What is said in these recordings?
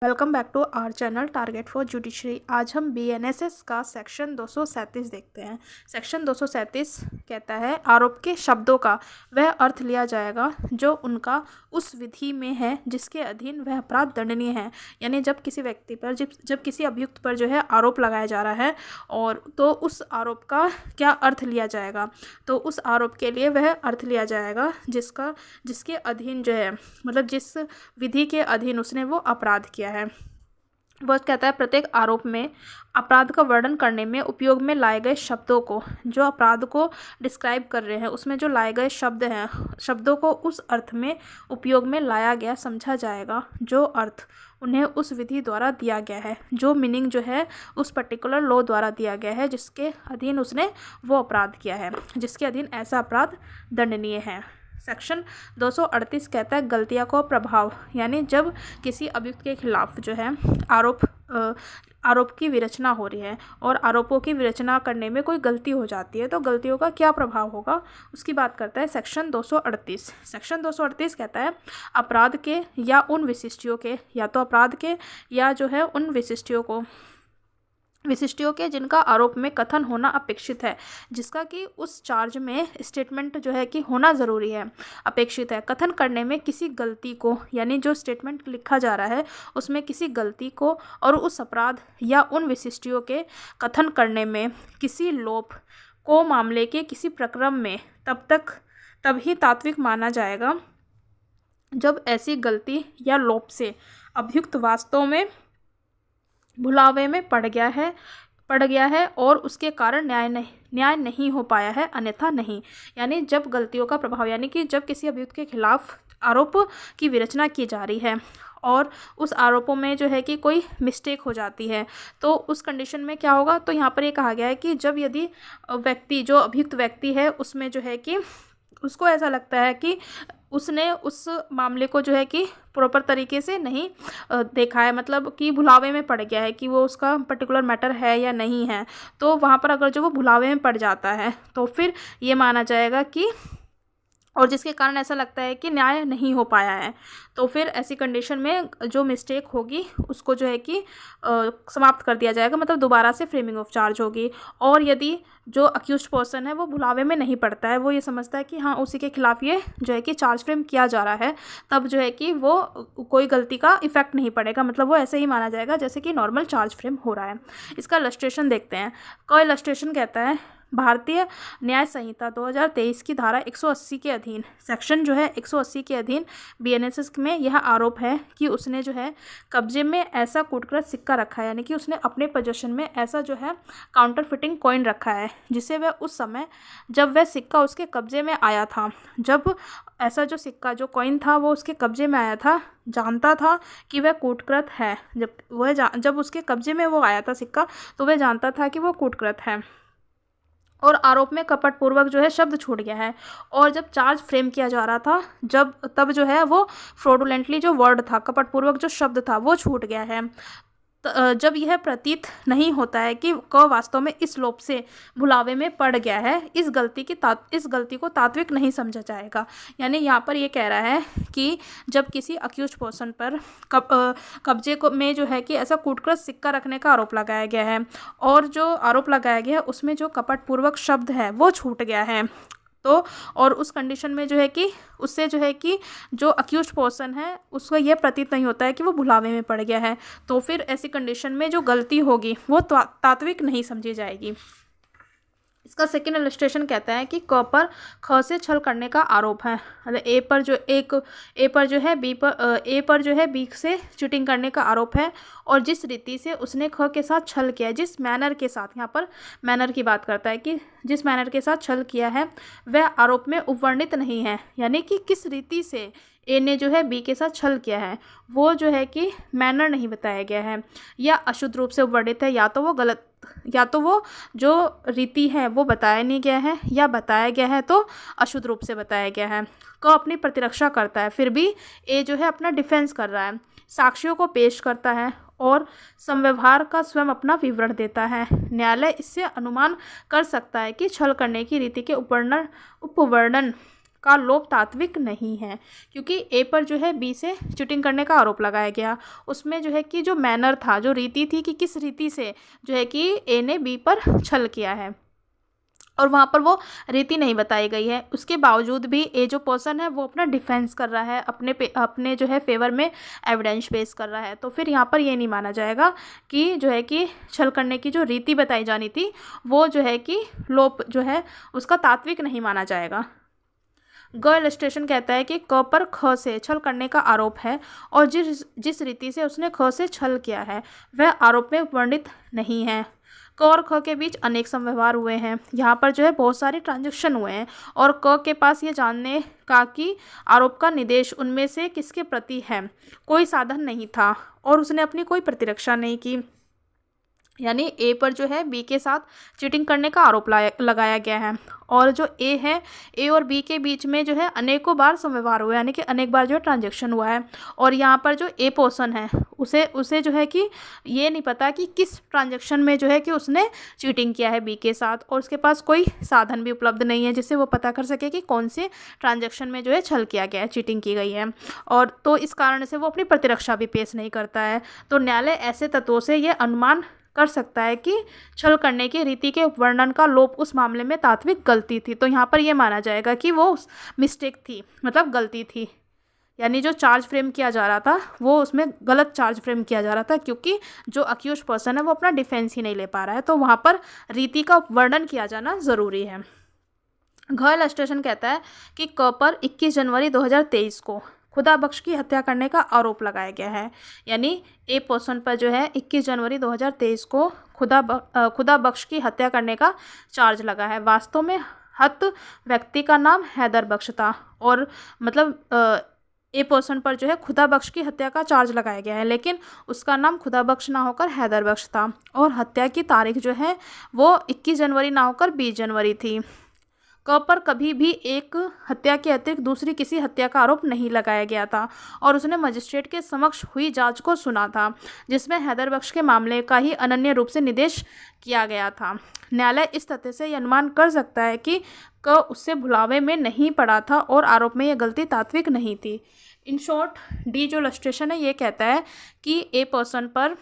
Welcome back to our channel target for judiciary. आज हम BNSS का सेक्शन 237 देखते हैं। सेक्शन 237 कहता है आरोप के शब्दों का वह अर्थ लिया जाएगा जो उनका उस विधि में है जिसके अधीन वह अपराध दंडनीय है। यानी जब किसी व्यक्ति पर जब किसी अभियुक्त पर जो है आरोप लगाया जा रहा है और तो उस आरोप का क्या अर्थ लिया जाएगा, तो उस आरोप के लिए वह अर्थ लिया जाएगा जिसके अधीन जो है, मतलब जिस विधि के अधीन उसने वो अपराध किया है। वह कहता है प्रत्येक आरोप में अपराध का वर्णन करने में उपयोग में लाए गए शब्दों को, जो अपराध को डिस्क्राइब कर रहे हैं उसमें जो लाए गए शब्द हैं, शब्दों को उस अर्थ में उपयोग में लाया गया समझा जाएगा जो अर्थ उन्हें उस विधि द्वारा दिया गया है, जो मीनिंग जो है उस पर्टिकुलर लॉ द्वारा दिया गया है जिसके अधीन उसने वो अपराध किया है, जिसके अधीन ऐसा अपराध दंडनीय है। सेक्शन 238 कहता है गलतियाँ को प्रभाव, यानी जब किसी अभियुक्त के खिलाफ जो है आरोप की विरचना हो रही है और आरोपों की विरचना करने में कोई गलती हो जाती है तो गलतियों का क्या प्रभाव होगा उसकी बात करता है सेक्शन 238। सेक्शन 238 कहता है अपराध के या उन विशिष्टियों के, या तो अपराध के या जो है उन विशिष्टियों के जिनका आरोप में कथन होना अपेक्षित है, जिसका कि उस चार्ज में स्टेटमेंट जो है कि होना ज़रूरी है, अपेक्षित है। कथन करने में किसी गलती को, यानी जो स्टेटमेंट लिखा जा रहा है उसमें किसी गलती को और उस अपराध या उन विशिष्टियों के कथन करने में किसी लोप को मामले के किसी प्रक्रम में तब ही तात्विक माना जाएगा जब ऐसी गलती या लोप से अभियुक्त वास्तव में भुलावे में पड़ गया है और उसके कारण न्याय नहीं हो पाया है, अन्यथा नहीं। यानी जब गलतियों का प्रभाव, यानी कि जब किसी अभियुक्त के खिलाफ आरोप की विरचना की जा रही है और उस आरोपों में जो है कि कोई मिस्टेक हो जाती है तो उस कंडीशन में क्या होगा, तो यहाँ पर ये कहा गया है कि जब यदि व्यक्ति, जो अभियुक्त व्यक्ति है, उसमें जो है कि उसको ऐसा लगता है कि उसने उस मामले को जो है कि प्रॉपर तरीके से नहीं देखा है, मतलब कि भुलावे में पड़ गया है कि वो उसका पर्टिकुलर मैटर है या नहीं है, तो वहाँ पर अगर जो वो भुलावे में पड़ जाता है तो फिर ये माना जाएगा कि, और जिसके कारण ऐसा लगता है कि न्याय नहीं हो पाया है, तो फिर ऐसी कंडीशन में जो मिस्टेक होगी उसको जो है कि समाप्त कर दिया जाएगा, मतलब दोबारा से फ्रेमिंग ऑफ चार्ज होगी। और यदि जो अक्यूज्ड पर्सन है वो भुलावे में नहीं पड़ता है, वो ये समझता है कि हाँ उसी के खिलाफ ये जो है कि चार्ज फ्रेम किया जा रहा है, तब जो है कि वो कोई गलती का इफेक्ट नहीं पड़ेगा, मतलब वो ऐसे ही माना जाएगा जैसे कि नॉर्मल चार्ज फ्रेम हो रहा है। इसका इलस्ट्रेशन देखते हैं। कोई इलस्ट्रेशन कहता है भारतीय न्याय संहिता 2023 की धारा 180 के अधीन, सेक्शन जो है 180 के अधीन बीएनएसएस में यह आरोप है कि उसने जो है कब्जे में ऐसा कूटकृत सिक्का रखा है, यानी कि उसने अपने पोजीशन में ऐसा जो है काउंटर फिटिंग कॉइन रखा है जिसे वह उस समय जब वह सिक्का उसके कब्जे में आया था, जब ऐसा जो सिक्का जो कॉइन था वो उसके कब्जे में आया था, जानता था कि वह कूटकृत है। जब उसके कब्जे में वो आया था सिक्का तो वह जानता था कि वो कूटकृत है और आरोप में कपटपूर्वक जो है शब्द छूट गया है, और जब चार्ज फ्रेम किया जा रहा था तब जो है वो फ्रॉडुलेंटली जो वर्ड था, कपटपूर्वक जो शब्द था वो छूट गया है। जब यह प्रतीत नहीं होता है कि वास्तव में इस लोप से भुलावे में पड़ गया है, इस गलती को तात्विक नहीं समझा जाएगा। यानी यहाँ पर ये कह रहा है कि जब किसी अक्यूज्ड पर्सन पर कब्जे में जो है कि ऐसा कूटकृत सिक्का रखने का आरोप लगाया गया है और जो आरोप लगाया गया है उसमें जो कपटपूर्वक शब्द है वो छूट गया है, तो और उस कंडीशन में जो है कि उससे जो है कि जो अक्यूज्ड पर्सन है उसको ये प्रतीत नहीं होता है कि वो भुलावे में पड़ गया है, तो फिर ऐसी कंडीशन में जो गलती होगी वो तात्विक नहीं समझी जाएगी। इसका सेकेंड इलस्ट्रेशन कहता है कि क पर ख से छल करने का आरोप है, मतलब ए पर जो है बी से चीटिंग करने का आरोप है, और जिस रीति से उसने ख के साथ छल किया है, जिस मैनर के साथ, यहाँ पर मैनर की बात करता है कि जिस मैनर के साथ छल किया है वह आरोप में उपवर्णित नहीं है, यानी कि किस रीति से ए ने जो है बी के साथ छल किया है वो जो है कि मैनर नहीं बताया गया है या अशुद्ध रूप से वर्णित है, या तो वो जो रीति है वो बताया नहीं गया है या बताया गया है तो अशुद्ध रूप से बताया गया है। को अपनी प्रतिरक्षा करता है, फिर भी ए जो है अपना डिफेंस कर रहा है, साक्ष्यों को पेश करता है और संव्यवहार का स्वयं अपना विवरण देता है। न्यायालय इससे अनुमान कर सकता है कि छल करने की रीति के उपवर्णन का लोप तात्विक नहीं है, क्योंकि ए पर जो है बी से चीटिंग करने का आरोप लगाया गया। उसमें जो है कि जो मैनर था, जो रीति थी कि किस रीति से जो है कि ए ने बी पर छल किया है, और वहाँ पर वो रीति नहीं बताई गई है। उसके बावजूद भी ए जो पर्सन है वो अपना डिफेंस कर रहा है, अपने जो है फेवर में एविडेंस पेश कर रहा है। तो फिर यहाँ पर ये नहीं माना जाएगा कि जो है कि छल करने की जो रीति बताई जानी थी वो जो है कि लोप जो है उसका तात्विक नहीं माना जाएगा। ग इलस्ट्रेशन कहता है कि क पर ख से छल करने का आरोप है और जिस रीति से उसने ख से छल किया है वह आरोप में वर्णित नहीं है। क और ख के बीच अनेक संव्यवहार हुए हैं, यहाँ पर जो है बहुत सारे ट्रांजैक्शन हुए हैं, और क के पास ये जानने का कि आरोप का निर्देश उनमें से किसके प्रति है कोई साधन नहीं था और उसने अपनी कोई प्रतिरक्षा नहीं की। यानी ए पर जो है बी के साथ चीटिंग करने का आरोप लगाया गया है, और जो ए है, ए और बी के बीच में जो है अनेकों बार संव्यवहार हुआ है, यानी कि अनेक बार जो है ट्रांजैक्शन हुआ है। और यहाँ पर जो ए पर्सन है उसे जो है कि ये नहीं पता कि किस ट्रांजैक्शन में जो है कि उसने चीटिंग किया है बी के साथ, और उसके पास कोई साधन भी उपलब्ध नहीं है जिससे वो पता कर सके कि कौन से ट्रांजैक्शन में जो है छल किया गया है, चीटिंग की गई है। और तो इस कारण से वो अपनी प्रतिरक्षा भी पेश नहीं करता है। तो न्यायालय ऐसे तत्वों से ये अनुमान कर सकता है कि छल करने की रीति के वर्णन का लोप उस मामले में तात्विक गलती थी। तो यहाँ पर यह माना जाएगा कि वो मिस्टेक थी, मतलब गलती थी, यानी जो चार्ज फ्रेम किया जा रहा था वो उसमें गलत चार्ज फ्रेम किया जा रहा था, क्योंकि जो अक्यूज पर्सन है वो अपना डिफेंस ही नहीं ले पा रहा है। तो वहाँ पर रीति का वर्णन किया जाना ज़रूरी है। घ इलस्ट्रेशन कहता है कि क पर 21 जनवरी 2023 को खुदा बख्श की हत्या करने का आरोप लगाया गया है। यानी ए पर्सन पर जो है 21 जनवरी 2023 को खुदा बख्श की हत्या करने का चार्ज लगा है। वास्तव में हत व्यक्ति का नाम हैदर बख्श था, और मतलब ए पर्सन पर जो है खुदा बख्श की हत्या का चार्ज लगाया गया है, लेकिन उसका नाम खुदा बख्श ना होकर हैदर बख्श था, और हत्या की तारीख जो है वो 21 जनवरी ना होकर 20 जनवरी थी। क पर कभी भी एक हत्या के अतिरिक्त दूसरी किसी हत्या का आरोप नहीं लगाया गया था, और उसने मजिस्ट्रेट के समक्ष हुई जांच को सुना था, जिसमें हैदर बख्श के मामले का ही अनन्य रूप से निर्देश किया गया था। न्यायालय इस तथ्य से यह अनुमान कर सकता है कि क उससे भुलावे में नहीं पड़ा था और आरोप में यह गलती तात्विक नहीं थी। इन शॉर्ट, डी जो इलस्ट्रेशन है ये कहता है कि ए पर्सन पर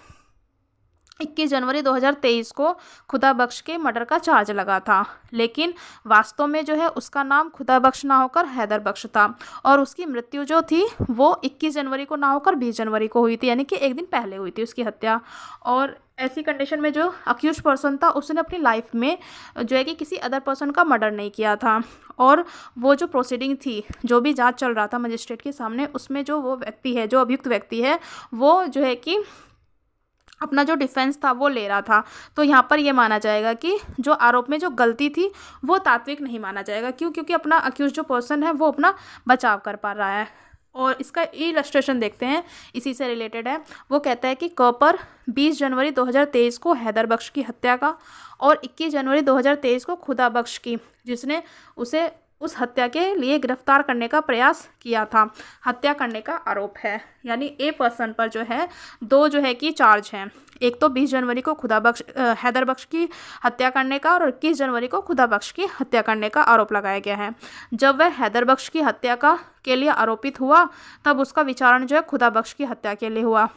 21 जनवरी 2023 को खुदा बख्श के मर्डर का चार्ज लगा था, लेकिन वास्तव में जो है उसका नाम खुदा बख्श ना होकर हैदर बख्श था, और उसकी मृत्यु जो थी वो 21 जनवरी को ना होकर 20 जनवरी को हुई थी, यानी कि एक दिन पहले हुई थी उसकी हत्या। और ऐसी कंडीशन में जो अक्यूज पर्सन था उसने अपनी लाइफ में जो है कि किसी अदर पर्सन का मर्डर नहीं किया था, और वो जो प्रोसीडिंग थी, जो भी जांच चल रहा था मजिस्ट्रेट के सामने, उसमें जो वो व्यक्ति है, जो अभियुक्त व्यक्ति है, वो जो है कि अपना जो डिफेंस था वो ले रहा था। तो यहाँ पर ये माना जाएगा कि जो आरोप में जो गलती थी वो तात्विक नहीं माना जाएगा। क्यों? क्योंकि अपना अक्यूज जो पर्सन है वो अपना बचाव कर पा रहा है। और इसका इलस्ट्रेशन देखते हैं, इसी से रिलेटेड है। वो कहता है कि क पर 20 जनवरी 2023 को हैदर बख्श की हत्या का और 21 जनवरी 2023 को खुदा बख्श की, जिसने उसे उस हत्या के लिए गिरफ्तार करने का प्रयास किया था, हत्या करने का आरोप है। यानी ए पर्सन पर जो है दो जो है कि चार्ज हैं। एक तो 20 जनवरी को हैदर बख्श की हत्या करने का, और 21 जनवरी को खुदा बख्श की हत्या करने का आरोप लगाया गया है। जब वह हैदर बख्श की हत्या के लिए आरोपित हुआ तब उसका विचारण जो है खुदा बख्श की हत्या के लिए हुआ।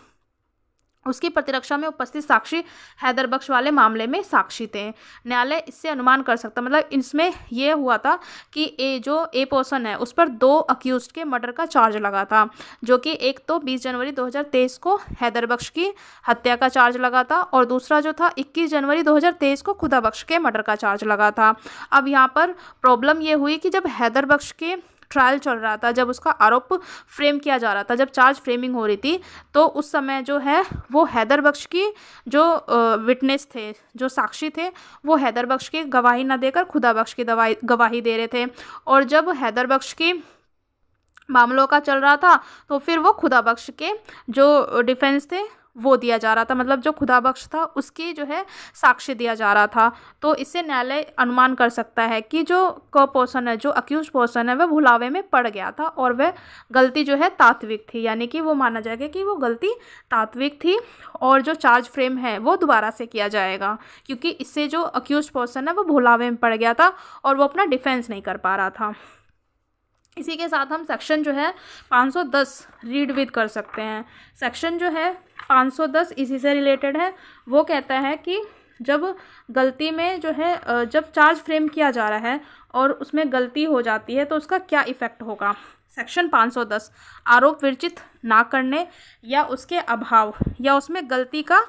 उसकी प्रतिरक्षा में उपस्थित साक्षी हैदर बख्श वाले मामले में साक्षी थे। न्यायालय इससे अनुमान कर सकता, मतलब इसमें यह हुआ था कि ए पर्सन है उस पर दो अक्यूज्ड के मर्डर का चार्ज लगा था, जो कि एक तो 20 जनवरी 2023 को हैदर बख्श की हत्या का चार्ज लगा था, और दूसरा जो था 21 जनवरी 2023 को खुदा बख्श के मर्डर का चार्ज लगा था। अब यहाँ पर प्रॉब्लम ये हुई कि जब हैदर बख्श के ट्रायल चल रहा था, जब उसका आरोप फ्रेम किया जा रहा था, जब चार्ज फ्रेमिंग हो रही थी, तो उस समय जो है वो हैदर बख्श की जो विटनेस थे, जो साक्षी थे, वो हैदर बख्श की गवाही न देकर खुदा बख्श की गवाही दे रहे थे। और जब हैदर बख्श की मामलों का चल रहा था तो फिर वो खुदा बख्श के जो डिफेंस थे वो दिया जा रहा था, मतलब जो खुदा बख्श था उसकी जो है साक्ष्य दिया जा रहा था। तो इससे न्यायालय अनुमान कर सकता है कि जो पर्सन है, जो अक्यूज पर्सन है, वह भुलावे में पड़ गया था और वह गलती जो है तात्विक थी, यानी कि वो माना जाएगा कि वो गलती तात्विक थी, और जो चार्ज फ्रेम है वो दोबारा से किया जाएगा, क्योंकि इससे जो अक्यूज पर्सन है वो भुलावे में पड़ गया था और वो अपना डिफेंस नहीं कर पा रहा था। इसी के साथ हम सेक्शन जो है 510 रीड विद कर सकते हैं। सेक्शन जो है 510 इसी से रिलेटेड है। वो कहता है कि जब गलती में जो है जब चार्ज फ्रेम किया जा रहा है और उसमें गलती हो जाती है तो उसका क्या इफ़ेक्ट होगा। सेक्शन 510 आरोप विरचित ना करने या उसके अभाव या उसमें गलती का